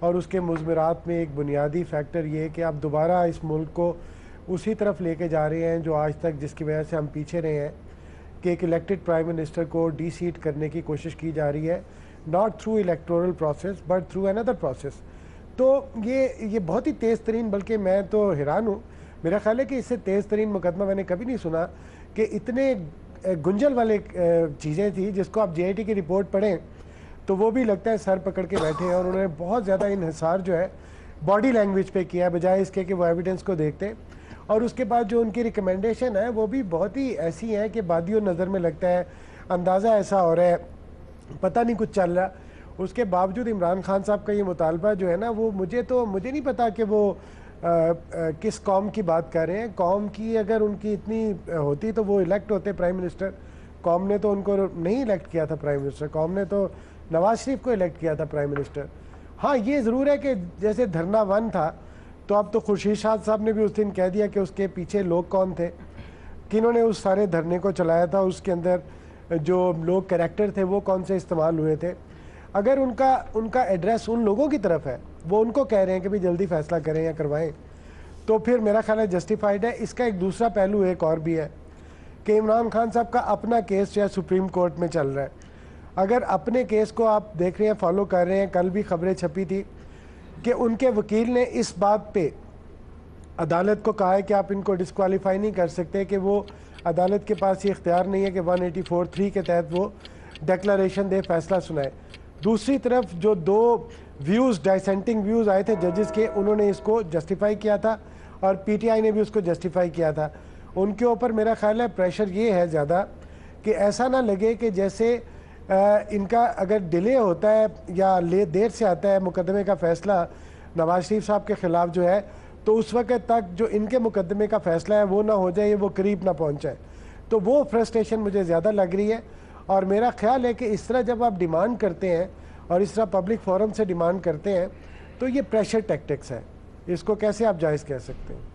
اور اس کے مضمرات میں ایک بنیادی فیکٹر یہ ہے کہ آپ دوبارہ اس ملک کو اسی طرف لے کے جا رہے ہیں جو آج تک جس کی وجہ سے ہم پیچھے رہے ہیں کہ ایک الیکٹڈ پرائم منسٹر کو ڈی سیٹ کرنے کی کوشش کی جا رہی ہے, not through electoral process but through another process. تو یہ بہت ہی تیز ترین, بلکہ میں تو حیران ہوں, میرا خیال ہے کہ اس سے تیز ترین مقدمہ میں نے کبھی نہیں سنا کہ اتنے گنجل والے چیزیں تھیں جس کو آپ جے آئی ٹی کی رپورٹ پڑھیں تو وہ بھی لگتا ہے سر پکڑ کے بیٹھے ہیں, اور انہوں نے بہت زیادہ انحصار جو ہے باڈی لینگویج پہ کیا ہے بجائے اس کے کہ وہ ایویڈنس کو دیکھتے. اور اس کے بعد جو ان کی ریکمنڈیشن ہے وہ بھی بہت ہی ایسی ہیں کہ بادیوں نظر میں لگتا ہے اندازہ ایسا ہو رہا ہے پتہ نہیں کچھ چل رہا. اس کے باوجود عمران خان صاحب کا یہ مطالبہ جو ہے نا وہ مجھے نہیں پتا کہ وہ کس قوم کی بات کر رہے ہیں. قوم کی اگر ان کی اتنی ہوتی تو وہ الیکٹ ہوتے پرائم منسٹر. قوم نے تو ان کو نہیں الیکٹ کیا تھا پرائم منسٹر, قوم نے تو نواز شریف کو الیکٹ کیا تھا پرائم منسٹر. ہاں یہ ضرور ہے کہ جیسے دھرنا 1 تھا تو اب تو خورشید شاد صاحب نے بھی اس دن کہہ دیا کہ اس کے پیچھے لوگ کون تھے, کنہوں نے اس سارے دھرنے کو چلایا تھا, اس کے اندر جو لوگ کریکٹر تھے وہ کون سے استعمال ہوئے تھے. اگر ان کا ایڈریس ان لوگوں کی طرف ہے, وہ ان کو کہہ رہے ہیں کہ بھی جلدی فیصلہ کریں یا کروائیں, تو پھر میرا خیال ہے جسٹیفائڈ ہے. اس کا ایک دوسرا پہلو ایک اور بھی ہے کہ عمران خان صاحب کا اپنا کیس جو ہے سپریم کورٹ میں چل رہا ہے. اگر اپنے کیس کو آپ دیکھ رہے ہیں, فالو کر رہے ہیں, کل بھی خبریں چھپی تھی کہ ان کے وکیل نے اس بات پہ عدالت کو کہا ہے کہ آپ ان کو ڈسکوالیفائی نہیں کر سکتے, کہ وہ عدالت کے پاس یہ اختیار نہیں ہے کہ 184(3) کے تحت وہ ڈیکلریشن دے, فیصلہ سنائے. دوسری طرف جو 2 ویوز ڈائسینٹنگ ویوز آئے تھے ججز کے, انہوں نے اس کو جسٹیفائی کیا تھا اور پی ٹی آئی نے بھی اس کو جسٹیفائی کیا تھا. ان کے اوپر میرا خیال ہے پریشر یہ ہے زیادہ کہ ایسا نہ لگے کہ جیسے ان کا اگر ڈیلے ہوتا ہے یا دیر سے آتا ہے مقدمے کا فیصلہ نواز شریف صاحب کے خلاف جو ہے, تو اس وقت تک جو ان کے مقدمے کا فیصلہ ہے وہ نہ ہو جائے, وہ قریب نہ پہنچائے. تو وہ فرسٹریشن مجھے زیادہ لگ رہی ہے. اور میرا خیال ہے کہ اس طرح جب آپ ڈیمانڈ کرتے ہیں اور اس طرح پبلک فورم سے ڈیمانڈ کرتے ہیں تو یہ پریشر ٹیکٹکس ہے, اس کو کیسے آپ جائز کہہ سکتے ہیں.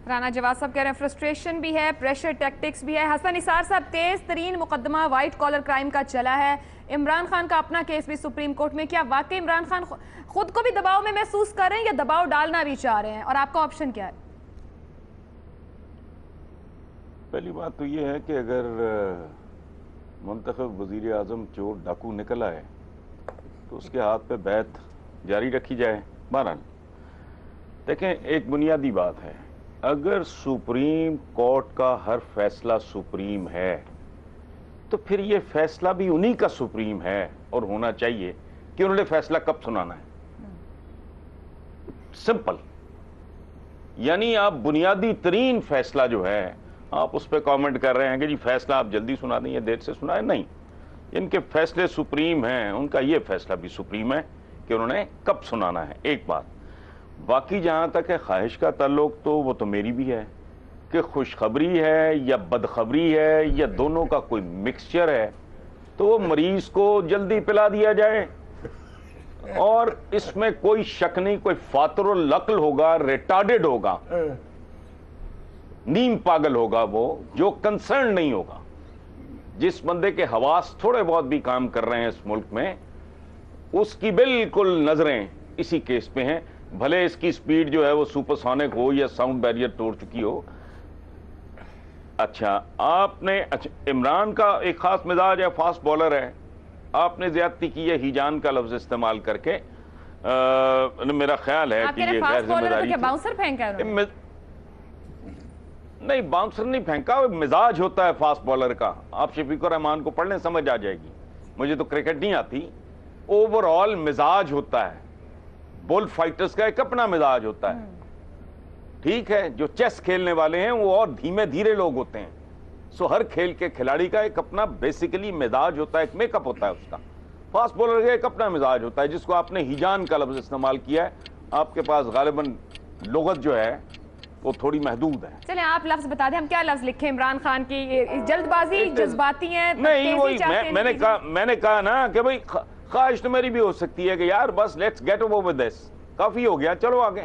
رانا جواد صاحب کہہ رہے ہیں فرسٹریشن بھی ہے, پریشر ٹیکٹکس بھی ہے. حسن نثار صاحب, تیز ترین مقدمہ وائٹ کالر کرائم کا چلا ہے, عمران خان کا اپنا کیس بھی سپریم کورٹ میں, کیا واقعی عمران خان خود کو بھی دباؤ میں محسوس کر رہے ہیں یا دباؤ ڈالنا بھی چاہ رہے ہیں, اور آپ کا آپشن کیا ہے؟ پہلی بات تو یہ ہے کہ اگر منتخب وزیر اعظم چور ڈاکو نکل آئے تو اس کے ہاتھ پہ بیعت جاری رکھی جائے. بہرحال دیکھیں, ایک بنیادی بات ہے, اگر سپریم کورٹ کا ہر فیصلہ سپریم ہے تو پھر یہ فیصلہ بھی انہی کا سپریم ہے اور ہونا چاہیے کہ انہوں نے فیصلہ کب سنانا ہے. سمپل. یعنی آپ بنیادی ترین فیصلہ جو ہے آپ اس پہ کامنٹ کر رہے ہیں کہ جی فیصلہ آپ جلدی سنا دیں یا دیر سے سنائیں. نہیں, ان کے فیصلے سپریم ہیں, ان کا یہ فیصلہ بھی سپریم ہے کہ انہوں نے کب سنانا ہے. ایک بات. باقی جہاں تک ہے خواہش کا تعلق تو وہ تو میری بھی ہے کہ خوشخبری ہے یا بدخبری ہے یا دونوں کا کوئی مکسچر ہے تو وہ مریض کو جلدی پلا دیا جائے, اور اس میں کوئی شک نہیں, کوئی فاتر العقل ہوگا, ریٹارڈڈ ہوگا, نیم پاگل ہوگا وہ جو کنسرن نہیں ہوگا. جس بندے کے حواس تھوڑے بہت بھی کام کر رہے ہیں اس ملک میں, اس کی بالکل نظریں اسی کیس پہ ہیں, بھلے اس کی سپیڈ جو ہے وہ سپر سونک ہو یا ساؤنڈ بیریئر توڑ چکی ہو. اچھا, آپ نے عمران کا ایک خاص مزاج ہے, فاسٹ بولر ہے, آپ نے زیادتی کی ہے ہیجان کا لفظ استعمال کر کے. میرا خیال ہے کہ یہ غیر ذمہ داری تھی. نہیں, باؤنسر نہیں پھینکا, مزاج ہوتا ہے فاسٹ بولر کا. آپ شفیق الرحمان کو پڑھ لیں, سمجھ آ جائے گی. مجھے تو کرکٹ نہیں آتی. اوور آل مزاج ہوتا ہے, بول فائٹرز کا ایک اپنا مزاج ہوتا ہے. ٹھیک ہے, جو چیس کھیلنے والے ہیں وہ اور دھیمے دھیرے لوگ ہوتے ہیں. سو ہر کھیل کے کھلاڑی کا ایک اپنا بیسیکلی مزاج ہوتا ہے, ایک میک اپ ہوتا ہے اس کا. فاسٹ بولر کا ایک اپنا مزاج ہوتا ہے, جس کو آپ نے ہیجان کا لفظ استعمال کیا ہے. آپ کے پاس غالباً لغت جو ہے وہ تھوڑی محدود ہے. چلیں آپ لفظ بتا دیں, ہم کیا لفظ لکھیں عمران خان کی؟ جلد بازی, جذباتی ہیں, نہیں, وہی میں نے کہا نا کہ بھئی خواہش تو میری بھی ہو سکتی ہے کہ یار بس let's get over with this, کافی ہو گیا, چلو آگے.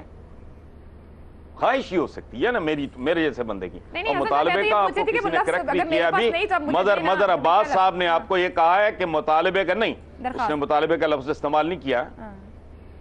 خواہش ہی ہو سکتی ہے نا میرے جیسے بندے کی. اور مطالبے کا آپ کو کسی نے کریکٹ بھی کیا بھی, مدر عباس صاحب نے آپ کو یہ کہا ہے کہ مطالبے کا نہیں, اس نے مطالبے کا لفظ استعمال نہیں کیا.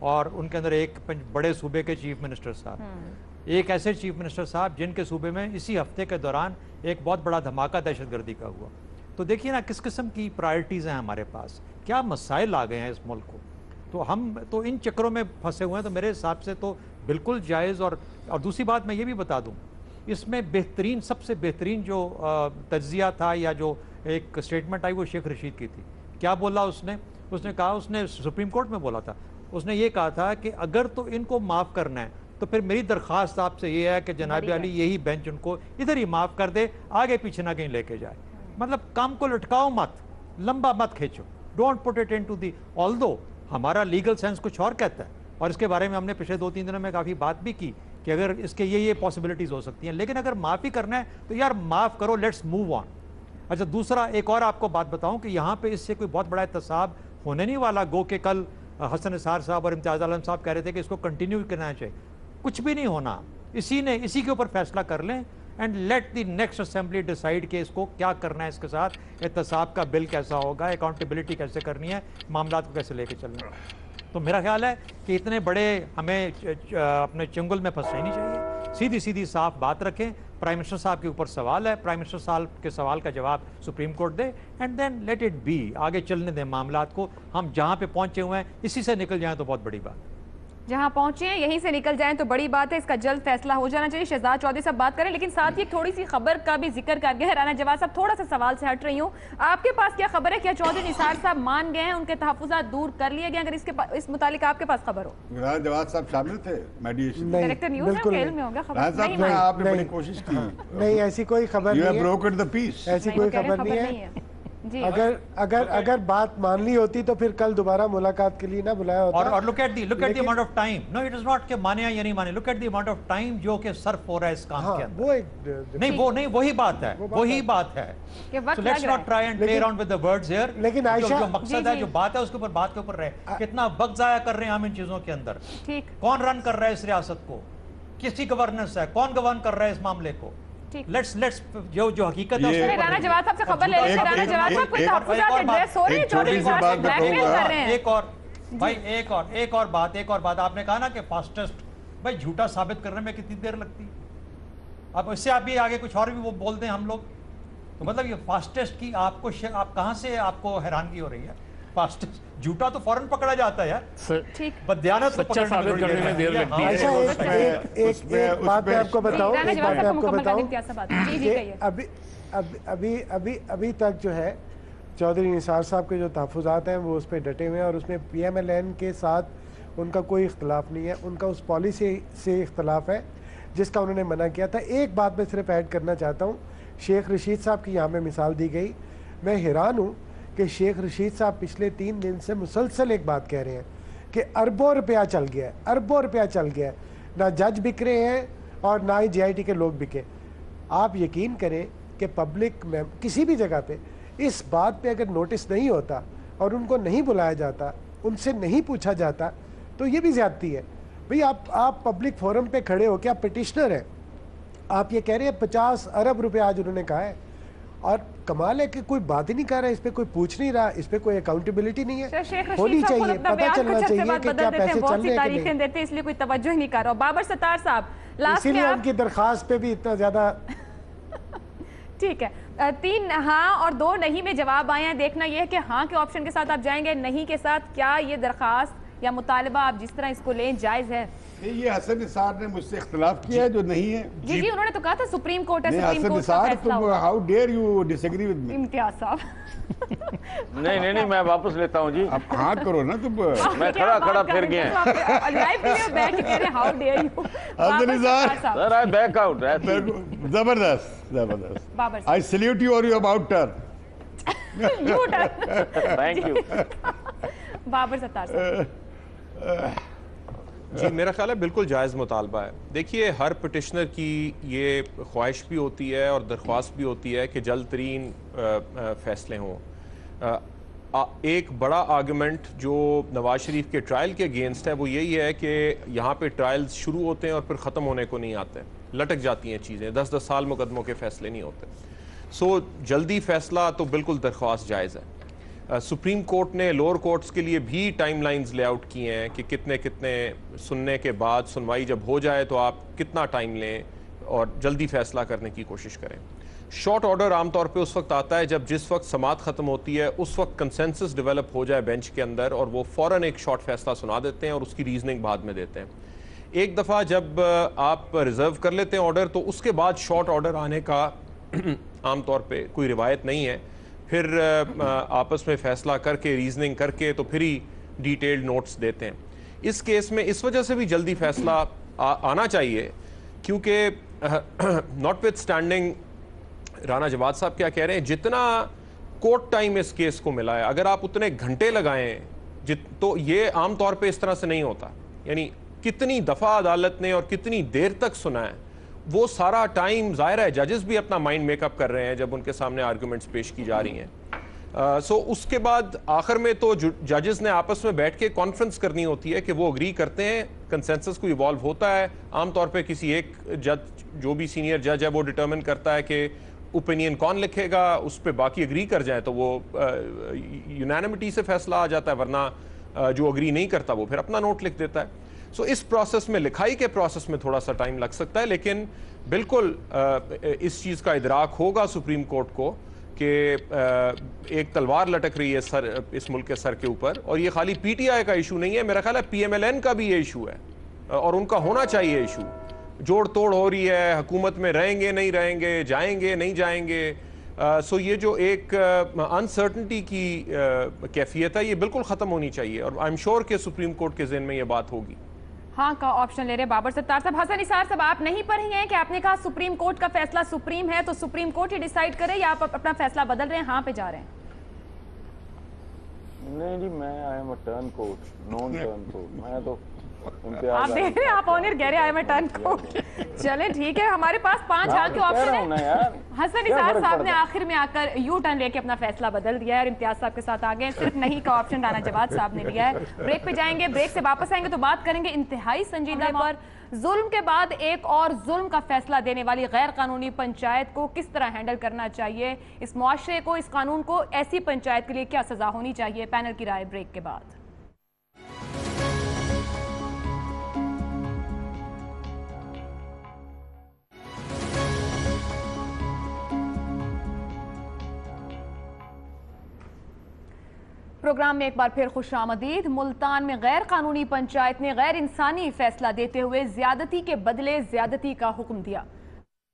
اور ان کے اندر ایک بڑے صوبے کے چیف منسٹر صاحب، ایک ایسے چیف منسٹر صاحب جن کے صوبے میں اسی ہفتے کے دوران ایک بہت بڑا دھماکہ دہشت گردی کا ہوا. تو دیکھیے نا کس قسم کی پرائرٹیز ہیں ہمارے پاس، کیا مسائل آ گئے ہیں اس ملک کو. تو ہم تو ان چکروں میں پھنسے ہوئے ہیں. تو میرے حساب سے تو بالکل جائز. اور دوسری بات میں یہ بھی بتا دوں، اس میں بہترین، سب سے بہترین جو تجزیہ تھا یا جو ایک اسٹیٹمنٹ آئی وہ شیخ رشید کی تھی. کیا بولا اس نے کہا، اس نے سپریم کورٹ میں بولا تھا، اس نے یہ کہا تھا کہ اگر تو ان کو معاف کرنا ہے تو پھر میری درخواست آپ سے یہ ہے کہ جناب علی یہی بینچ ان کو ادھر ہی معاف کر دے، آگے پیچھے نہ کہیں لے کے جائے. مطلب کام کو لٹکاؤ مت، لمبا مت کھینچو، don't put it into the. Although ہمارا لیگل سینس کچھ اور کہتا ہے، اور اس کے بارے میں ہم نے پچھلے 2-3 دنوں میں کافی بات بھی کی کہ اگر اس کے یہ پاسبلٹیز ہو سکتی ہیں، لیکن اگر معافی کرنا ہے تو یار معاف کرو، لیٹس موو آن. اچھا دوسرا ایک اور آپ کو بات بتاؤں کہ یہاں پہ اس سے کوئی بہت بڑا احتساب ہونے نہیں والا. گو کہ کل حسن نثار صاحب اور امتیاز عالم صاحب کہہ رہے تھے کہ اس کو کنٹینیو کرنا چاہیے. کچھ بھی نہیں ہونا، اسی کے اوپر فیصلہ کر لیں and let the next assembly decide کہ اس کو کیا کرنا ہے، اس کے ساتھ احتساب کا بل کیسا ہوگا، اکاؤنٹیبلٹی کیسے کرنی ہے، معاملات کو کیسے لے کے چلنا ہے. تو میرا خیال ہے کہ اتنے بڑے ہمیں اپنے چنگل میں پھنسنا ہی نہیں چاہیے. سیدھی صاف بات رکھیں. پرائم منسٹر صاحب کے اوپر سوال ہے، پرائم منسٹر صاحب کے سوال کا جواب سپریم کورٹ دے and then let it be. آگے چلنے دیں معاملات کو. ہم جہاں پہ پہنچے ہوئے ہیں اسی سے نکل جائیں تو بہت بڑی بات. جہاں پہنچے ہیں یہیں سے نکل جائیں تو بڑی بات ہے. اس کا جلد فیصلہ ہو جانا چاہیے. شہزاد چودھری صاحب بات کریں، لیکن ساتھ ہی ایک تھوڑی سی خبر کا بھی ذکر کر گئے. رانا جواد صاحب تھوڑا سا سوال سے ہٹ رہی ہوں، آپ کے پاس کیا خبر ہے؟ کیا چودھری نثار صاحب مان گئے ہیں، ان کے تحفظات دور کر لیے گئے؟ اگر اس متعلق آپ کے پاس خبر ہو. رانا جواد صاحب شامل تھے میڈیشن؟ ڈائریکٹر نیوز ہے، کھیل میں ہوگا خبر. آپ نے بڑی کوشش کی. نہیں ایسی کوئی خبر نہیں ہے، ایسی کوئی خبر نہیں ہے. اگر بات مان لی ہوتی تو پھر کل دوبارہ ملاقات کے لیے نہ بلایا ہوتا. اور look at the amount of time. No, it is not کہ مانے یا نہیں مانے. Look at the amount of time جو کہ صرف ہو رہا ہے اس کام کے اندر. نہیں وہی بات ہے. So let's not try and play around with the words here. لیکن عائشہ جو مقصد ہے، جو بات ہے اس کے اوپر بات کے اوپر رہے. کتنا وقت ضائع کر رہے ہیں ہم ان چیزوں کے اندر. کون رن کر رہا ہے اس ریاست کو، کس کی گورننس ہے، کون گورن کر رہا ہے اس معاملے کو. لیٹس جو حقیقت ہے. رانا جواد صاحب سے خبر لے لیتے ہیں. رانا جواد صاحب کوئی تحفظات ایڈریس ہو رہے ہیں چودھری نثار سے بلیک میل کر رہے ہیں. ایک اور بات آپ نے کہا نا کہ فاسٹسٹ، بھائی جھوٹا ثابت کرنے میں کتنی دیر لگتی. اب اس سے آپ بھی آگے کچھ اور بھی وہ بول دیں ہم لوگ، تو مطلب یہ فاسٹسٹ کی آپ کہاں سے آپ کو حیرانگی ہو رہی ہے؟ فاسٹسٹ جھوٹا تو فوراً پکڑا جاتا ہے یار. بدیانت سچا ثابت کرنے میں دیر لگتی ہے. ایک بات میں آپ کو بتاؤں ابھی تک جو ہے چودھری نثار صاحب کے جو تحفظات ہیں وہ اس پہ ڈٹے ہوئے ہیں، اور اس میں پی ایم ایل این کے ساتھ ان کا کوئی اختلاف نہیں ہے. ان کا اس پالیسی سے اختلاف ہے جس کا انہوں نے منع کیا تھا. ایک بات میں صرف ایڈ کرنا چاہتا ہوں، شیخ رشید صاحب کی یہاں میں مثال دی گئی. میں حیران ہوں کہ شیخ رشید صاحب پچھلے 3 دن سے مسلسل ایک بات کہہ رہے ہیں کہ اربوں روپیہ چل گیا ہے، نہ جج بک رہے ہیں اور نہ ہی جے آئی ٹی کے لوگ بکے. آپ یقین کریں کہ پبلک میں کسی بھی جگہ پہ اس بات پہ اگر نوٹس نہیں ہوتا اور ان کو نہیں بلایا جاتا، ان سے نہیں پوچھا جاتا، تو یہ بھی زیادتی ہے. بھئی آپ پبلک فورم پہ کھڑے ہو کے آپ پٹیشنر ہیں، آپ یہ کہہ رہے ہیں 50 ارب روپے آج انہوں نے کہا ہے، اور کمال ہے کہ کوئی بات ہی نہیں کر رہا، اس پہ کوئی پوچھ نہیں رہا، اس پہ کوئی اکاؤنٹیبلٹی نہیں ہے. ہونی چاہیے، پتہ چلنا چاہیے کہ کیا پیسے چل رہے ہیں کہ نہیں. اس لیے کوئی توجہ ہی نہیں کر رہا. بابر ستار صاحب اسی لیے ان کی درخواست پہ بھی اتنا زیادہ ٹھیک ہے. 3 ہاں اور 2 نہیں میں جواب آئے ہیں. دیکھنا یہ ہے کہ ہاں کے آپشن کے ساتھ آپ جائیں گے، نہیں کے ساتھ. کیا یہ درخواست یا مطالبہ آپ جس طرح اس کو لیں جائز ہے؟ یہ حسن نثار نے مجھ سے اختلاف کیا ہے جو نہیں ہے. جی انہوں نے تو کہا تھا سپریم کورٹ ہے، سپریم کورٹ کا فیصلہ ہوگا. How dare you disagree with me. Imtiaz صاحب نہیں میں واپس لیتا ہوں جی. اب ہاں کرو نا تم. میں کھڑا پھر گیا. لائیو ویڈیو بیک کہہ رہے how dare you. Hasan Nisar sir I back out. زبردست. بابر آئی سلیوٹ یو اور you about turn. U turn. Thank you. Babar Sattar صاحب. جی میرا خیال ہے بالکل جائز مطالبہ ہے. دیکھیے ہر پٹیشنر کی یہ خواہش بھی ہوتی ہے اور درخواست بھی ہوتی ہے کہ جلد ترین فیصلے ہوں. ایک بڑا آرگومنٹ جو نواز شریف کے ٹرائل کے اگینسٹ ہے وہ یہی ہے کہ یہاں پہ ٹرائلز شروع ہوتے ہیں اور پھر ختم ہونے کو نہیں آتے، لٹک جاتی ہیں چیزیں، 10 سال مقدموں کے فیصلے نہیں ہوتے. سو جلدی فیصلہ تو بالکل درخواست جائز ہے. سپریم کورٹ نے لوور کورٹس کے لیے بھی ٹائم لائنز لے آؤٹ کیے ہیں کہ کتنے سننے کے بعد سنوائی جب ہو جائے تو آپ کتنا ٹائم لیں اور جلدی فیصلہ کرنے کی کوشش کریں. شارٹ آرڈر عام طور پہ اس وقت آتا ہے جب جس وقت سماعت ختم ہوتی ہے اس وقت کنسنسس ڈیولپ ہو جائے بینچ کے اندر اور وہ فوراً ایک شارٹ فیصلہ سنا دیتے ہیں اور اس کی ریزننگ بعد میں دیتے ہیں. ایک دفعہ جب آپ ریزرو کر لیتے ہیں آرڈر تو اس کے بعد شارٹ آرڈر آنے کا عام طور پہ کوئی روایت نہیں ہے. پھر آپس میں فیصلہ کر کے ریزننگ کر کے تو پھر ہی ڈیٹیلڈ نوٹس دیتے ہیں. اس کیس میں اس وجہ سے بھی جلدی فیصلہ آنا چاہیے کیونکہ ناٹ وتھ اسٹینڈنگ رانا جواد صاحب کیا کہہ رہے ہیں, جتنا کورٹ ٹائم اس کیس کو ملا ہے اگر آپ اتنے گھنٹے لگائیں تو یہ عام طور پہ اس طرح سے نہیں ہوتا. یعنی کتنی دفعہ عدالت نے اور کتنی دیر تک سنا ہے وہ سارا ٹائم ظاہر ہے ججز بھی اپنا مائنڈ میک اپ کر رہے ہیں جب ان کے سامنے آرگومنٹس پیش کی جا رہی ہیں. سو اس کے بعد آخر میں تو ججز نے آپس میں بیٹھ کے کانفرنس کرنی ہوتی ہے کہ وہ اگری کرتے ہیں, کنسنسس کو ایوالو ہوتا ہے. عام طور پہ کسی ایک جج جو بھی سینئر جج ہے وہ ڈٹرمن کرتا ہے کہ اوپینین کون لکھے گا, اس پہ باقی اگری کر جائیں تو وہ یونینمٹی سے فیصلہ آ جاتا ہے, ورنہ جو اگری نہیں کرتا وہ پھر اپنا نوٹ لکھ دیتا ہے. سو اس پروسیس میں لکھائی کے پروسیس میں تھوڑا سا ٹائم لگ سکتا ہے, لیکن بالکل اس چیز کا ادراک ہوگا سپریم کورٹ کو کہ ایک تلوار لٹک رہی ہے اس ملک کے سر کے اوپر, اور یہ خالی پی ٹی آئی کا ایشو نہیں ہے, میرا خیال ہے پی ایم ایل این کا بھی یہ ایشو ہے اور ان کا ہونا چاہیے ایشو. جوڑ توڑ ہو رہی ہے, حکومت میں رہیں گے نہیں رہیں گے, جائیں گے نہیں جائیں گے. سو یہ جو ایک انسرٹنٹی کی کیفیت ہے یہ بالکل ختم ہونی چاہیے, اور آئی ایم شیور کہ سپریم کورٹ کے ذہن میں یہ بات ہوگی. ہاں کا آپشن لے رہے بابر ستار صاحب. حسن نثار صاحب, آپ نہیں پڑھی ہیں کہ آپ نے کہا سپریم کورٹ کا فیصلہ سپریم ہے تو سپریم کورٹ ہی ڈیسائیڈ کرے, یا آپ اپنا فیصلہ بدل رہے ہیں, ہاں پہ جا رہے ہیں؟ نہیں جی, میں I am a turncoat, known turncoat. میں تو آپ دیکھ رہے ہیں, آپ آنر کہہ رہے ہیں آئی ایم اے ٹرن کورٹ. چلیں ٹھیک ہے, ہمارے پاس 5 ہاں کے آپشن ہیں. حسن نثار صاحب نے آخر میں آ کر یو ٹرن لے کے اپنا فیصلہ بدل دیا ہے اور امتیاز صاحب کے ساتھ آگے. صرف نہیں کا آپشن رانا جواد صاحب نے لیا ہے. بریک پہ جائیں گے, بریک سے واپس آئیں گے تو بات کریں گے انتہائی سنجیدہ پر ظلم کے بعد ایک اور ظلم کا فیصلہ دینے والی غیر قانونی پنچایت کو کس طرح ہینڈل کرنا چاہیے, اس معاشرے کو, اس قانون کو, ایسی پنچایت کے لیے کیا سزا ہونی چاہیے. پینل کی رائے بریک کے بعد. پروگرام میں ایک بار پھر خوش آمدید. ملتان میں غیر قانونی پنچایت نے غیر انسانی فیصلہ دیتے ہوئے زیادتی کے بدلے زیادتی کا حکم دیا.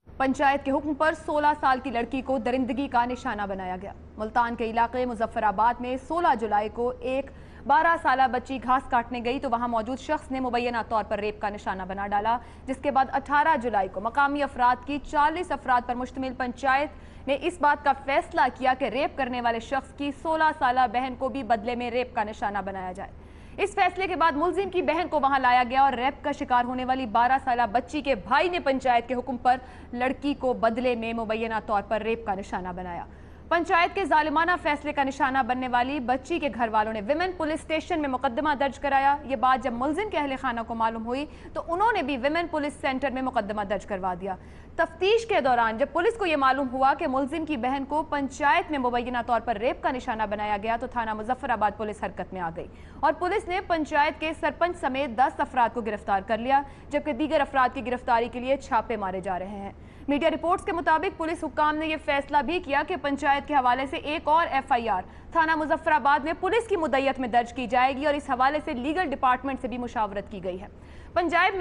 پنچایت کے حکم پر 16 سال کی لڑکی کو درندگی کا نشانہ بنایا گیا. ملتان کے علاقے مظفر آباد میں 16 جولائی کو ایک 12 سالہ بچی گھاس کاٹنے گئی تو وہاں موجود شخص نے مبینہ طور پر ریپ کا نشانہ بنا ڈالا, جس کے بعد 18 جولائی کو مقامی افراد کی 40 افراد پر مشتمل پنچایت نے اس بات کا فیصلہ کیا کہ ریپ کرنے والے شخص کی 16 سالہ بہن کو بھی بدلے میں ریپ کا نشانہ بنایا جائے. اس فیصلے کے بعد ملزم کی بہن کو وہاں لایا گیا اور ریپ کا شکار ہونے والی 12 سالہ بچی کے بھائی نے پنچایت کے حکم پر لڑکی کو بدلے میں مبینہ طور پر ریپ کا نشانہ بنایا. پنچایت کے ظالمانہ فیصلے کا نشانہ بننے والی بچی کے گھر والوں نے ویمن پولیس اسٹیشن میں مقدمہ درج کرایا. یہ بات جب ملزم کے اہل خانہ کو معلوم ہوئی تو انہوں نے بھی ویمن پولیس سینٹر میں مقدمہ درج کروا دیا. تفتیش کے دوران جب پولیس کو یہ معلوم ہوا کہ ملزم کی بہن کو پنچایت میں مبینہ طور پر ریپ کا نشانہ بنایا گیا تو تھانہ مظفر آباد پولیس حرکت میں آ گئی اور پولیس نے پنچایت کے سرپنچ سمیت 10 افراد کو گرفتار کر لیا, جبکہ دیگر افراد کی گرفتاری کے لیے چھاپے مارے جا رہے ہیں. میڈیا رپورٹس کے مطابق پولیس حکام نے یہ فیصلہ بھی کیا کہ پنچایت کے حوالے سے ایک اور ایف آئی آر تھانہ مظفر آباد میں پولیس کی مدعیت میں درج کی جائے گی اور اس حوالے سے لیگل ڈپارٹمنٹ سے بھی مشاورت کی گئی ہے. پنجاب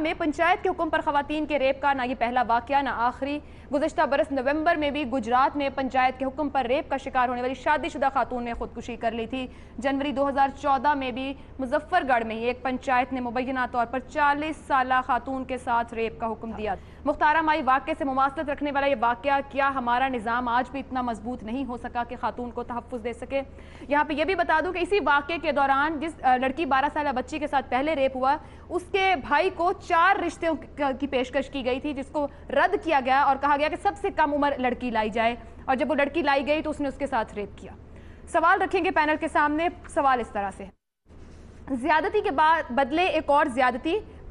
میں پنچایت کے حکم پر خواتین کے ریپ کا نہ یہ پہلا واقعہ نہ آخری. گزشتہ برس نومبر میں بھی گجرات میں پنچایت کے حکم پر ریپ کا شکار ہونے والی شادی شدہ خاتون نے خودکشی کر لی تھی. جنوری 2014 میں بھی مظفر گڑھ میں ایک پنچایت نے مبینہ طور پر 40 سالہ خاتون کے ساتھ ریپ کا حکم دیا. مختارہ مائی واقعے سے مماثلت رکھنے والا یہ واقعہ, کیا ہمارا نظام آج بھی اتنا مضبوط نہیں ہو سکا کہ خاتون کو تحفظ دے سکے؟ یہاں پہ یہ بھی بتا دوں کہ اسی واقعے کے دوران جس لڑکی 12 سالہ بچی کے ساتھ پہلے ریپ ہوا, اس کے بھائی کو 4 رشتوں کی پیشکش کی گئی تھی, جس کو رد کیا گیا اور کہا گیا کہ سب سے کم عمر لڑکی لائی جائے, اور جب وہ لڑکی لائی گئی تو اس نے اس کے ساتھ ریپ کیا. سوال رکھیں گے پینل کے سامنے. سوال اس طرح سے, زیادتی کے بعد بدلے ایک اور زیادتی,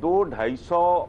200-250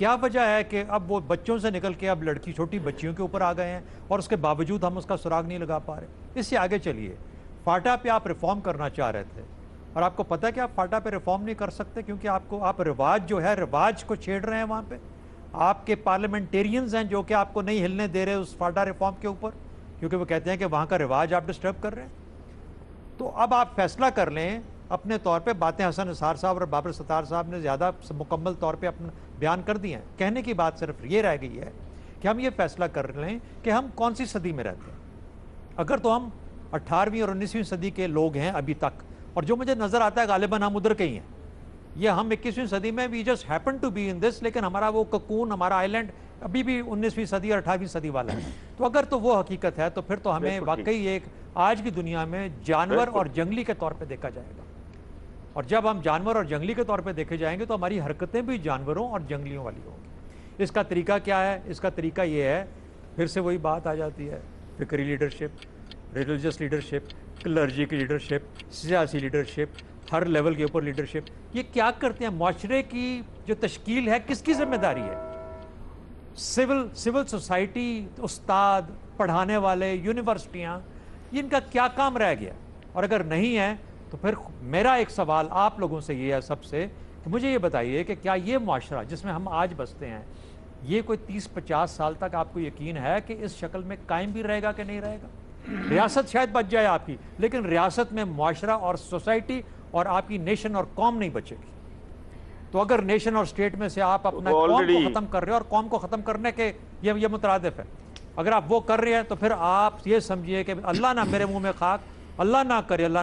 کیا وجہ ہے کہ اب وہ بچوں سے نکل کے اب لڑکی چھوٹی بچیوں کے اوپر آ گئے ہیں اور اس کے باوجود ہم اس کا سراغ نہیں لگا پا رہے؟ اس سے آگے چلیے، فاٹا پہ آپ ریفارم کرنا چاہ رہے تھے اور آپ کو پتہ ہے کہ آپ فاٹا پہ ریفارم نہیں کر سکتے کیونکہ آپ رواج جو ہے رواج کو چھیڑ رہے ہیں وہاں پہ. آپ کے پارلیمنٹیرینز ہیں جو کہ آپ کو نہیں ہلنے دے رہے اس فاٹا ریفارم کے اوپر کیونکہ وہ کہتے ہیں کہ وہاں کا رواج آپ ڈسٹرب کر رہے ہیں. تو اب آپ فیصلہ کر لیں اپنے طور پہ. باتیں حسن نثار صاحب اور بابر ستار صاحب نے زیادہ مکمل طور پہ اپنا بیان کر دی ہیں. کہنے کی بات صرف یہ رہ گئی ہے کہ ہم یہ فیصلہ کر لیں کہ ہم کون سی صدی میں رہتے ہیں. اگر تو ہم 18ویں اور 19ویں صدی کے لوگ ہیں ابھی تک، اور جو مجھے نظر آتا ہے غالباً ہم ادھر کے ہی ہیں. یہ ہم 21ویں صدی میں we just happen to be in this, لیکن ہمارا وہ ککون، ہمارا آئی لینڈ ابھی بھی 19ویں صدی اور 18ویں صدی والا ہے. تو اگر تو وہ حقیقت ہے تو پھر تو ہمیں واقعی ایک آج کی دنیا میں جانور اور جنگلی کے طور پہ دیکھا جائے گا. اور جب ہم جانور اور جنگلی کے طور پہ دیکھے جائیں گے تو ہماری حرکتیں بھی جانوروں اور جنگلیوں والی ہوں گی. اس کا طریقہ کیا ہے؟ اس کا طریقہ یہ ہے، پھر سے وہی بات آ جاتی ہے، فکری لیڈرشپ، ریلیجس لیڈرشپ، کلرجی کی لیڈرشپ، سیاسی لیڈرشپ، ہر لیول کے اوپر لیڈرشپ. یہ کیا کرتے ہیں؟ معاشرے کی جو تشکیل ہے کس کی ذمہ داری ہے؟ سول سوسائٹی، استاد، پڑھانے والے، یونیورسٹیاں، ان کا کیا کام رہ گیا؟ اور اگر نہیں ہے تو پھر میرا ایک سوال آپ لوگوں سے یہ ہے سب سے کہ مجھے یہ بتائیے کہ کیا یہ معاشرہ جس میں ہم آج بستے ہیں یہ کوئی 30-50 سال تک آپ کو یقین ہے کہ اس شکل میں قائم بھی رہے گا کہ نہیں رہے گا؟ ریاست شاید بچ جائے آپ کی، لیکن ریاست میں معاشرہ اور سوسائٹی اور آپ کی نیشن اور قوم نہیں بچے گی. تو اگر نیشن اور اسٹیٹ میں سے آپ اپنا قوم کو ختم کر رہے ہیں اور قوم کو ختم کرنے کے یہ مترادف ہے. اگر آپ وہ کر رہے ہیں تو پھر آپ یہ سمجھیے کہ اللہ نہ میرے منہ میں خاک، اللہ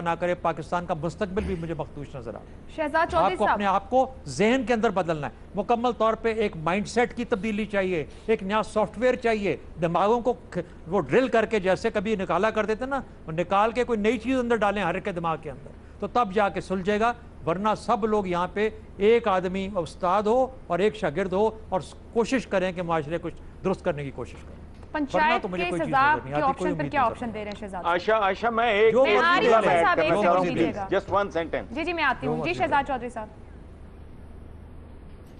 نہ کرے پاکستان کا مستقبل بھی مجھے مخدوش نظر آ رہا ہے. شہزاد چودھری آپ کو اپنے آپ کو ذہن کے اندر بدلنا ہے، مکمل طور پہ ایک مائنڈ سیٹ کی تبدیلی چاہیے، ایک نیا سافٹ ویئر چاہیے. دماغوں کو وہ ڈرل کر کے جیسے کبھی نکالا کرتے تھے نا، وہ نکال کے کوئی نئی چیز اندر ڈالیں ہر ایک کے دماغ کے اندر، تو تب جا کے سلجھے گا. ورنہ سب لوگ یہاں پہ ایک آدمی استاد ہو اور ایک شاگرد ہو اور کوشش کریں کہ معاشرے کو درست کرنے کی کوشش کریں. پنچایت کے سزا کے آپشن پر کیا آپشن دے رہے ہیں شہزاد؟ عائشہ میں ایک جسٹ ون سینٹنس. جی میں آتی ہوں. جی شہزاد چودھری صاحب.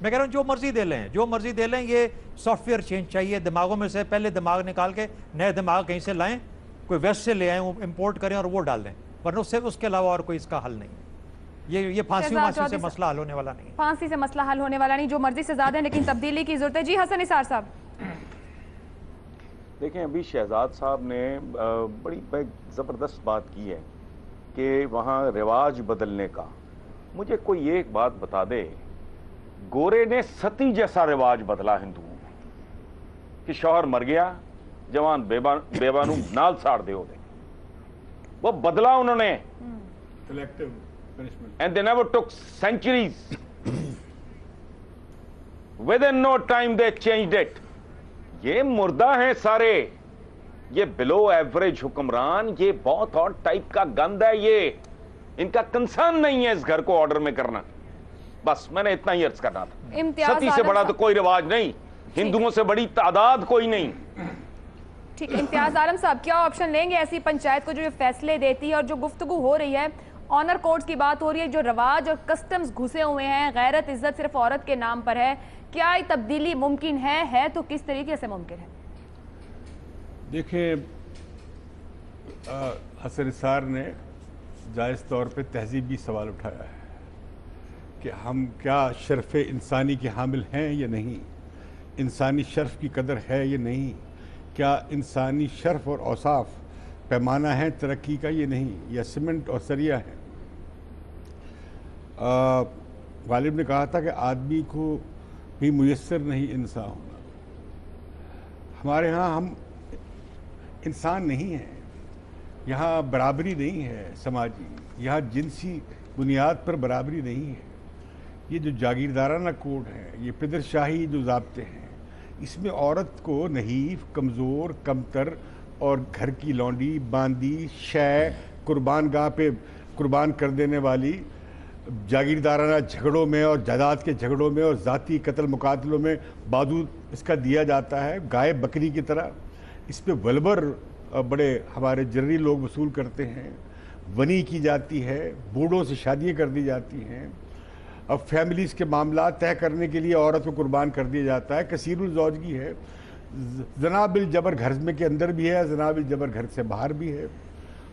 میں کہہ رہا ہوں جو مرضی دے لیں، یہ سافٹ ویئر چینج چاہیے. دماغوں میں سے پہلے دماغ نکال کے نئے دماغ کہیں سے لائیں، کوئی ویسٹ سے لے آئیں، امپورٹ کریں اور وہ ڈال دیں. ورنہ اس کے علاوہ اور کوئی اس کا حل نہیں. یہ پھانسی سے مسئلہ حل ہونے والا نہیں. پھانسی سے مسئلہ حل ہونے والا نہیں. جو مرضی سے زیادہ ہے لیکن تبدیلی کی ضرورت ہے. جی حسن نثار صاحب. دیکھیں ابھی شہزاد صاحب نے بڑی زبردست بات کی ہے کہ وہاں رواج بدلنے کا. مجھے کوئی ایک بات بتا دے، گورے نے ستی جیسا رواج بدلا ہندوؤں کہ شوہر مر گیا، جوان بیوانو نال ساڑ دے ہو دے، وہ بدلا انہوں نے. And they never took centuries. Within no time they changed it. یہ مردہ ہیں سارے، یہ بلو ایوریج حکمران، یہ بہت اور ٹائپ کا گند ہے. یہ ان کا کنسرن نہیں ہے اس گھر کو آرڈر میں کرنا. بس میں نے اتنا ہی عرض کرنا تھا. ستی سے بڑا تو کوئی رواج نہیں، ہندوؤں سے بڑی تعداد کوئی نہیں. ٹھیک. امتیاز عالم صاحب کیا آپشن لیں گے ایسی پنچایت کو جو یہ فیصلے دیتی ہے اور جو گفتگو ہو رہی ہے، آنر کوڈز کی بات ہو رہی ہے، جو رواج اور کسٹمز گھسے ہوئے ہیں، غیرت عزت صرف عورت کے نام پر ہے، کیا یہ تبدیلی ممکن ہے تو کس طریقے سے ممکن ہے؟ دیکھیں حسن نثار نے جائز طور پہ تہذیبی سوال اٹھایا ہے کہ ہم کیا شرف انسانی کے حامل ہیں یا نہیں، انسانی شرف کی قدر ہے یا نہیں، کیا انسانی شرف اور اوصاف پیمانہ ہیں ترقی کا یہ نہیں، یا سیمنٹ اور سریا ہے. غالب نے کہا تھا کہ آدمی کو بھی میسر نہیں انسان ہونا. ہمارے ہاں ہم انسان نہیں ہیں، یہاں برابری نہیں ہے سماجی، یہاں جنسی بنیاد پر برابری نہیں ہے. یہ جو جاگیردارانہ کوڈ ہے، یہ پدر شاہی جو ضابطے ہیں، اس میں عورت کو نحیف، کمزور، کمتر اور گھر کی لونڈی، باندی، شے، قربان گاہ پہ قربان کر دینے والی، جاگیردارانہ جھگڑوں میں اور جائیداد کے جھگڑوں میں اور ذاتی قتل مقاتلوں میں بازو اس کا دیا جاتا ہے گائے بکری کی طرح. اس پہ ولبر بڑے ہمارے جرری لوگ وصول کرتے ہیں، ونی کی جاتی ہے، بوڑھوں سے شادیاں کر دی جاتی ہیں، اب فیملیز کے معاملات طے کرنے کے لیے عورت کو قربان کر دیا جاتا ہے. کثیر الزوجگی ہے, زنا بالجبر گھر میں کے اندر بھی ہے, زنا بالجبر گھر سے باہر بھی ہے,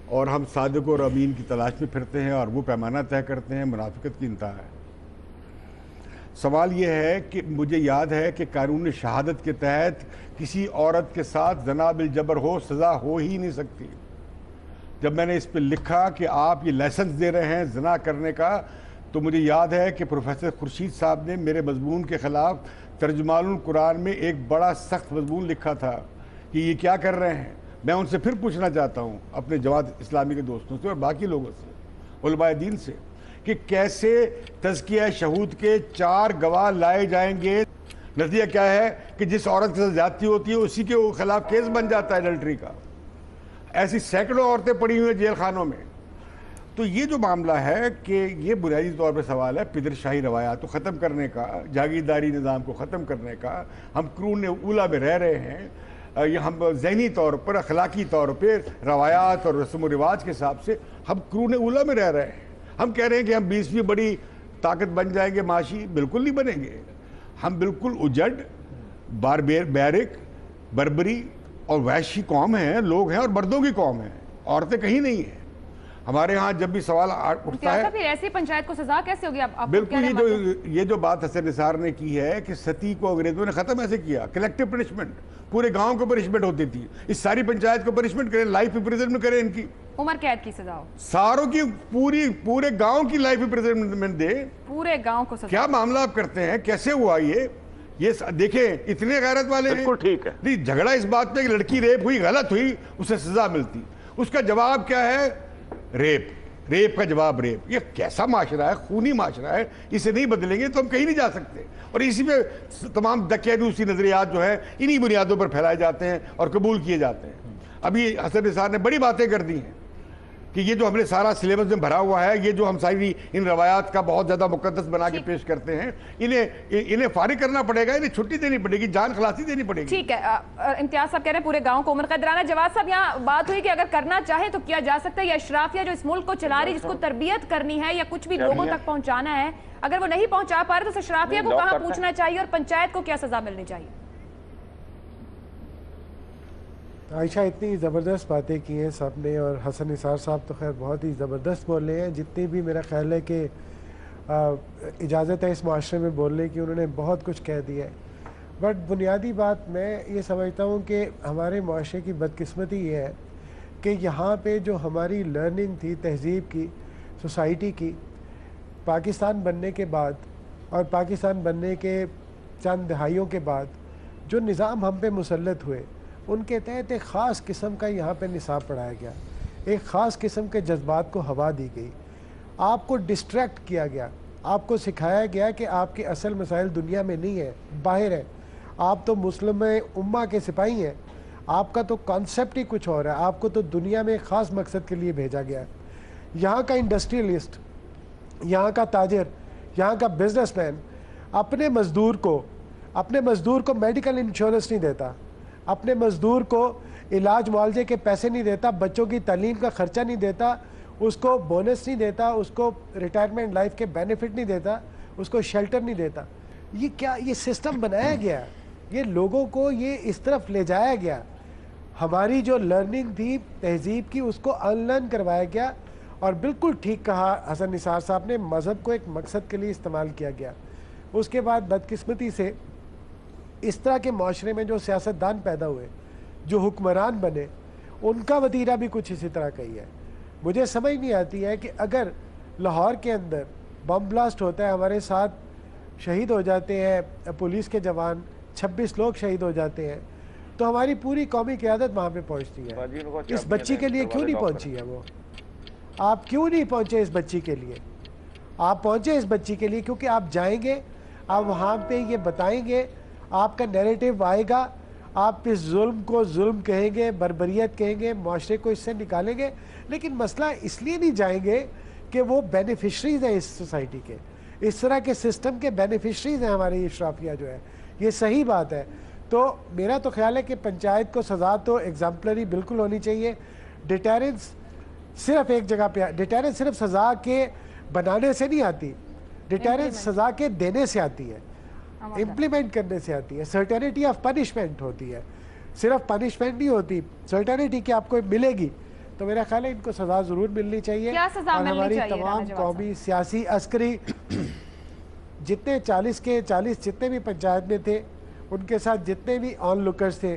اور ہم صادق اور امین کی تلاش میں پھرتے ہیں اور وہ پیمانہ طے کرتے ہیں. منافقت کی انتہا ہے. سوال یہ ہے کہ مجھے یاد ہے کہ قانون شہادت کے تحت کسی عورت کے ساتھ زنا بالجبر ہو سزا ہو ہی نہیں سکتی. جب میں نے اس پہ لکھا کہ آپ یہ لائسنس دے رہے ہیں زنا کرنے کا, تو مجھے یاد ہے کہ پروفیسر خورشید صاحب نے میرے مضمون کے خلاف ترجمان القرآن میں ایک بڑا سخت مضمون لکھا تھا کہ یہ کیا کر رہے ہیں. میں ان سے پھر پوچھنا چاہتا ہوں اپنے جماعت اسلامی کے دوستوں سے اور باقی لوگوں سے, علماء دین سے, کہ کیسے تزکیہ شہود کے 4 گواہ لائے جائیں گے. نتیجہ کیا ہے کہ جس عورت کے ساتھ زیادتی ہوتی ہے اسی کے خلاف کیس بن جاتا ہے ایڈلٹری کا. ایسی سینکڑوں عورتیں پڑی ہوئی ہیں جیل خانوں میں. تو یہ جو معاملہ ہے کہ یہ بنیادی طور پہ سوال ہے پدر شاہی روایات کو ختم کرنے کا, جاگیرداری نظام کو ختم کرنے کا. ہم قرون اولیٰ میں رہ رہے ہیں, یہ ہم ذہنی طور پر, اخلاقی طور پہ, روایات اور رسم و رواج کے حساب سے ہم قرون اولیٰ میں رہ رہے ہیں. ہم کہہ رہے ہیں کہ ہم 20ویں بڑی طاقت بن جائیں گے معاشی. بالکل نہیں بنیں گے. ہم بالکل اجڑ, بیرک, بربری اور وحشی قوم ہیں, لوگ ہیں, اور مردوں کی قوم ہیں, عورتیں کہیں نہیں ہیں. ہمارے ہاں جب بھی سوال اٹھتا ہے پھر ایسی پنچایت کو سزا کیسے ہوگی؟ بالکل یہ جو بات حسن نثار نے کی ہے کہ ستی کو انگریزوں نے ختم ایسے کیا, کلیکٹیو پنشمنٹ, پورے گاؤں کو پنشمنٹ ہوتی تھی. اس ساری پنچایت کو پنشمنٹ کریں, لائف امپریزنمنٹ کریں, ان کی عمر قید کی سزا ہو, ساروں کی پورے گاؤں کی لائف امپریزنمنٹ دے, پورے گاؤں کو سزا. کیا معاملہ آپ کرتے ہیں؟ کیسے ہوا یہ دیکھیں اتنے غیرت والے ہیں. بالکل ٹھیک ہے. نہیں, جھگڑا اس بات پہ کہ لڑکی ریپ ہوئی, غلط ہوئی, اسے سزا ملتی. اس کا جواب کیا ہے؟ ریپ کا جواب ریپ. یہ کیسا معاشرہ ہے؟ خونی معاشرہ ہے. اسے نہیں بدلیں گے تو ہم کہیں نہیں جا سکتے. اور اسی پہ تمام دقیانوسی نظریات جو ہیں انہی بنیادوں پر پھیلائے جاتے ہیں اور قبول کیے جاتے ہیں. ابھی حسن نثار نے بڑی باتیں کر دی ہیں کہ یہ جو ہم نے سارا سلیبس میں بھرا ہوا ہے, یہ جو ہم ساری ان روایات کا بہت زیادہ مقدس بنا کے پیش کرتے ہیں, انہیں فارغ کرنا پڑے گا, انہیں چھٹی دینی پڑے گی, جان خلاصی دینی پڑے گی. ٹھیک ہے, امتیاز صاحب کہہ رہے ہیں پورے گاؤں کو عمر قید دلانا. جواد صاحب, یہاں بات ہوئی کہ اگر کرنا چاہے تو کیا جا سکتا ہے, یا اشرافیہ جو اس ملک کو چلا رہی, جس کو تربیت کرنی ہے یا کچھ بھی لوگوں تک پہنچانا ہے, اگر وہ نہیں پہنچا پا رہے تو اشرافیہ کو کہاں پوچھنا چاہیے اور پنچایت کو کیا سزا ملنی چاہیے؟ عائشہ اتنی زبردست باتیں کی ہیں سب نے, اور حسن نثار صاحب تو خیر بہت ہی زبردست بول رہے ہیں. جتنی بھی میرا خیال ہے کہ اجازت ہے اس معاشرے میں بولنے کی, انہوں نے بہت کچھ کہہ دیا ہے. بٹ بنیادی بات میں یہ سمجھتا ہوں کہ ہمارے معاشرے کی بدقسمتی یہ ہے کہ یہاں پہ جو ہماری لرننگ تھی تہذیب کی, سوسائٹی کی, پاکستان بننے کے بعد اور پاکستان بننے کے چند دہائیوں کے بعد جو نظام ہم پہ مسلط ہوئے, ان کے تحت ایک خاص قسم کا یہاں پہ نصاب پڑھایا گیا, ایک خاص قسم کے جذبات کو ہوا دی گئی, آپ کو ڈسٹریکٹ کیا گیا, آپ کو سکھایا گیا کہ آپ کے اصل مسائل دنیا میں نہیں ہیں, باہر ہیں. آپ تو مسلم امہ کے سپاہی ہیں, آپ کا تو کانسیپٹ ہی کچھ اور ہے, آپ کو تو دنیا میں ایک خاص مقصد کے لیے بھیجا گیا ہے. یہاں کا انڈسٹریلسٹ, یہاں کا تاجر, یہاں کا بزنس مین اپنے مزدور کو میڈیکل انشورنس نہیں دیتا, اپنے مزدور کو علاج معالجے کے پیسے نہیں دیتا, بچوں کی تعلیم کا خرچہ نہیں دیتا, اس کو بونس نہیں دیتا, اس کو ریٹائرمنٹ لائف کے بینیفٹ نہیں دیتا, اس کو شیلٹر نہیں دیتا. یہ کیا یہ سسٹم بنایا گیا, یہ لوگوں کو یہ اس طرف لے جایا گیا. ہماری جو لرننگ تھی تہذیب کی اس کو ان لرن کروایا گیا. اور بالکل ٹھیک کہا حسن نثار صاحب نے, مذہب کو ایک مقصد کے لیے استعمال کیا گیا. اس کے بعد بدقسمتی سے اس طرح کے معاشرے میں جو سیاستدان پیدا ہوئے, جو حکمران بنے, ان کا وتیرہ بھی کچھ اسی طرح کا ہی ہے. مجھے سمجھ نہیں آتی ہے کہ اگر لاہور کے اندر بم بلاسٹ ہوتا ہے, ہمارے ساتھ شہید ہو جاتے ہیں پولیس کے جوان, 26 لوگ شہید ہو جاتے ہیں, تو ہماری پوری قومی قیادت وہاں پہ پہنچتی ہے. اس بچی کے لیے کیوں نہیں پہنچی ہے وہ؟ آپ کیوں نہیں پہنچے اس بچی کے لیے؟ آپ پہنچے اس بچی کے لیے کیونکہ آپ جائیں گے, آپ وہاں پہ یہ بتائیں گے, آپ کا نیریٹو آئے گا, آپ اس ظلم کو ظلم کہیں گے, بربریت کہیں گے, معاشرے کو اس سے نکالیں گے. لیکن مسئلہ اس لیے نہیں جائیں گے کہ وہ بینیفیشریز ہیں اس سوسائٹی کے, اس طرح کے سسٹم کے بینیفیشریز ہیں ہماری اشرافیہ جو ہے. یہ صحیح بات ہے. تو میرا تو خیال ہے کہ پنچایت کو سزا تو ایگزامپلری بالکل ہونی چاہیے. ڈیٹیرنس صرف ایک جگہ پہ, ڈیٹیرنس صرف سزا کے بنانے سے نہیں آتی, ڈیٹرنس سزا کے دینے سے آتی ہے، امپلیمنٹ کرنے سے آتی ہے، سرٹینٹی آف پنشمنٹ ہوتی ہے، صرف پنشمنٹ نہیں ہوتی، سرٹینٹی کی آپ کو ملے گی. تو میرا خیال ہے ان کو سزا ضرور ملنی چاہیے. کیا سزا اور ملنی ہماری چاہیے تمام رانا جواد قومی سیاسی عسکری جتنے 40 جتنے بھی پنچایت میں تھے ان کے ساتھ جتنے بھی آن لکرز تھے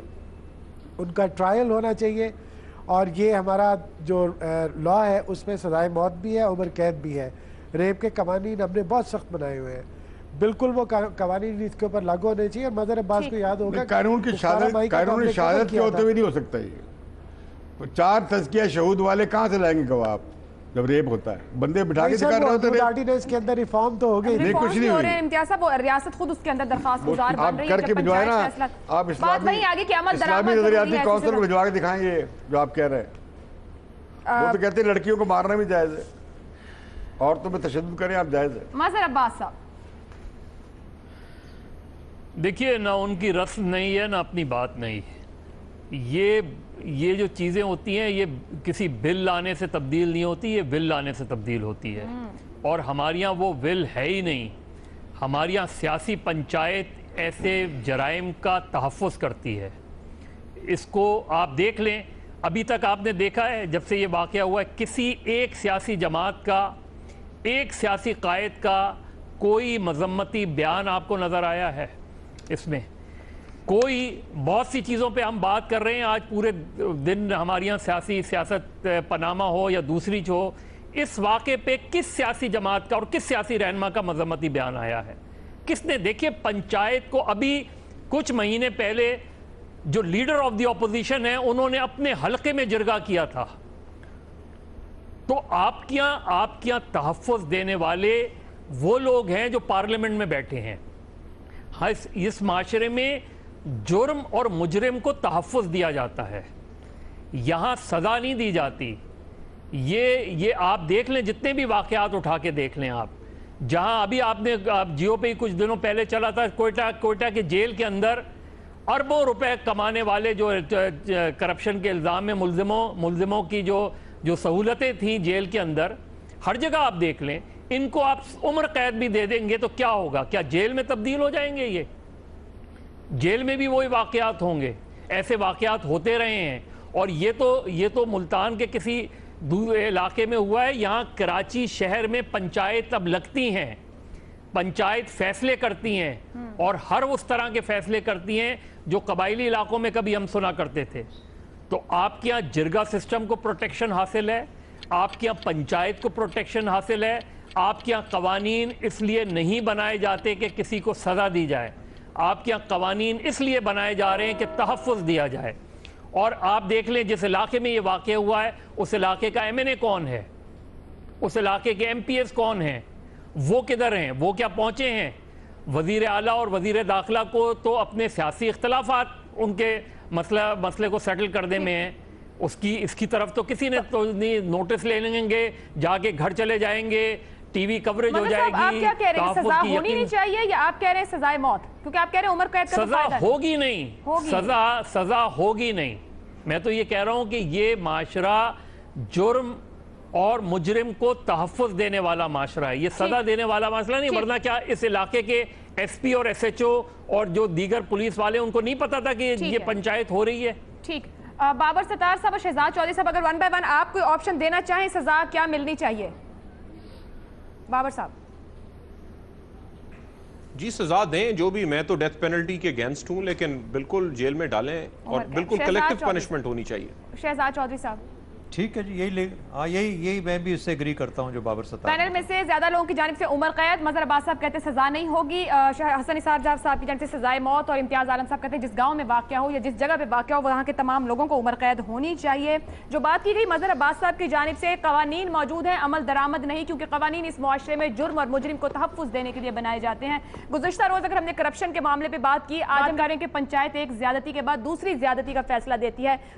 ان کا ٹرائل ہونا چاہیے. اور یہ ہمارا جو لا ہے اس میں سزائے موت بھی ہے، عمر قید بھی ہے. ریپ کے قوانین ہم نے بہت سخت بنائے ہوئے ہیں، بالکل وہ قوانین اس کے اوپر لاگو ہونے چاہیے. اور مظہر عباس کو یاد ہوگا قانون کی شہادت کے ہوتے ہوئے نہیں ہو سکتا. یہ 4 تزکیہ شہود والے کہاں سے لائیں گے گواہ جب ریپ ہوتا ہے؟ بندے بٹھا کے دکھا رہے ہوتے ہیں. آرڈیننس کے اندر ریفارم تو ہو گئی نہیں، کچھ نہیں ہوئی. امتیاز صاحب ریاست خود اس کے اندر درخواست گزار بن رہی ہے. کر کے بھجوائے نا آپ اسلامی نظریاتی کونسل کو بھجوا کے دکھائیں گے جو آپ کہہ رہے ہیں. وہ تو کہتے ہیں لڑکیوں کو مارنا بھی جائز ہے، عورتوں پہ تشدد کریں آپ جائز ہے. مظہر عباس صاحب دیکھیے، نہ ان کی رسم نہیں ہے نہ اپنی بات نہیں. یہ جو چیزیں ہوتی ہیں یہ کسی بل لانے سے تبدیل نہیں ہوتی، یہ ول لانے سے تبدیل ہوتی ہے. اور ہمارے یہاں وہ ول ہے ہی نہیں. ہمارے یہاں سیاسی پنچایت ایسے جرائم کا تحفظ کرتی ہے. اس کو آپ دیکھ لیں، ابھی تک آپ نے دیکھا ہے جب سے یہ واقعہ ہوا ہے کسی ایک سیاسی جماعت کا، ایک سیاسی قائد کا کوئی مذمتی بیان آپ کو نظر آیا ہے؟ اس میں کوئی بہت سی چیزوں پہ ہم بات کر رہے ہیں آج پورے دن، ہمارے یہاں سیاست پاناما ہو یا دوسری ہو، اس واقعے پہ کس سیاسی جماعت کا اور کس سیاسی رہنما کا مذمتی بیان آیا ہے؟ کس نے؟ دیکھیے، پنچایت کو ابھی کچھ مہینے پہلے جو لیڈر آف دی اپوزیشن ہے انہوں نے اپنے حلقے میں جرگہ کیا تھا. تو آپ کے یہاں تحفظ دینے والے وہ لوگ ہیں جو پارلیمنٹ میں بیٹھے ہیں. اس معاشرے میں جرم اور مجرم کو تحفظ دیا جاتا ہے، یہاں سزا نہیں دی جاتی. یہ آپ دیکھ لیں، جتنے بھی واقعات اٹھا کے دیکھ لیں آپ، جہاں ابھی آپ نے جیو پہ کچھ دنوں پہلے چلا تھا کوئٹہ کے جیل کے اندر اربوں روپے کمانے والے جو کرپشن کے الزام میں ملزموں کی جو سہولتیں تھیں جیل کے اندر، ہر جگہ آپ دیکھ لیں. ان کو آپ عمر قید بھی دے دیں گے تو کیا ہوگا؟ کیا جیل میں تبدیل ہو جائیں گے؟ یہ جیل میں بھی وہی واقعات ہوں گے. ایسے واقعات ہوتے رہے ہیں. اور یہ تو ملتان کے کسی علاقے میں ہوا ہے. یہاں کراچی شہر میں پنچایت اب لگتی ہیں، پنچایت فیصلے کرتی ہیں، اور ہر اس طرح کے فیصلے کرتی ہیں جو قبائلی علاقوں میں کبھی ہم سنا کرتے تھے. تو آپ کے یہاں جرگہ سسٹم کو پروٹیکشن حاصل ہے، آپ کے یہاں پنچایت کو پروٹیکشن حاصل ہے. آپ کے یہاں قوانین اس لیے نہیں بنائے جاتے کہ کسی کو سزا دی جائے، آپ کے یہاں قوانین اس لیے بنائے جا رہے ہیں کہ تحفظ دیا جائے. اور آپ دیکھ لیں جس علاقے میں یہ واقع ہوا ہے اس علاقے کا ایم این اے کون ہے، اس علاقے کے ایم پی ایس کون ہیں، وہ کدھر ہیں، وہ کیا پہنچے ہیں؟ وزیر اعلیٰ اور وزیر داخلہ کو تو اپنے سیاسی اختلافات ان کے مسئلے کو سیٹل کرنے میں ہیں. اس کی طرف تو کسی نے تو نہیں نوٹس لے لیں گے، جا کے گھر چلے جائیں گے، ٹی وی کوریج ہو جائے گی. آپ کیا کہہ رہے ہیں، سزا ہونی نہیں چاہیے یا آپ کہہ رہے ہیں سزائے موت؟ کیونکہ آپ کہہ رہے ہیں عمر قید کا سزا ہوگی نہیں، سزا ہوگی نہیں. میں تو یہ کہہ رہا ہوں کہ یہ معاشرہ جرم اور مجرم کو تحفظ دینے والا معاشرہ ہے، یہ سزا دینے والا معاشرہ نہیں. ورنہ کیا اس علاقے کے ایس پی اور ایس ایچ او اور جو دیگر پولیس والے ان کو نہیں پتا تھا کہ یہ پنچایت ہو رہی ہے؟ ٹھیک. بابر ستار صاحب اور شہزاد چودھری صاحب اگر ون بائی ون آپ کوئی آپشن دینا چاہیں، سزا کیا ملنی چاہیے؟ بابر صاحب جی سزا دیں جو بھی. میں تو ڈیتھ پینلٹی کے اگینسٹ ہوں، لیکن بالکل جیل میں ڈالیں اور بالکل کلیکٹیو پنشمنٹ ہونی چاہیے. شہزاد چودھری صاحب ٹھیک ہے جی، یہی میں بھی اس سے اگری کرتا ہوں جو بابر ستار. پینل میں سے زیادہ لوگوں کی جانب سے عمر قید، مظہر عباس صاحب کہتے ہیں سزا نہیں ہوگی، حسن نثار جعفر صاحب کی جانب سے سزائے موت، اور امتیاز عالم صاحب کہتے ہیں جس گاؤں میں واقعہ ہو یا جس جگہ پہ واقعہ ہو وہاں کے تمام لوگوں کو عمر قید ہونی چاہیے. جو بات کی گئی مظہر عباس صاحب کی جانب سے، قوانین موجود ہیں، عمل درآمد نہیں، کیونکہ قوانین اس معاشرے میں جرم اور مجرم کو تحفظ دینے کے لیے بنائے جاتے ہیں. گزشتہ روز اگر ہم نے کرپشن کے معاملے پہ بات کی، آج ہم کہہ رہے ہیں کہ پنچایت ایک زیادتی کے بعد دوسری زیادتی کا فیصلہ دیتی ہے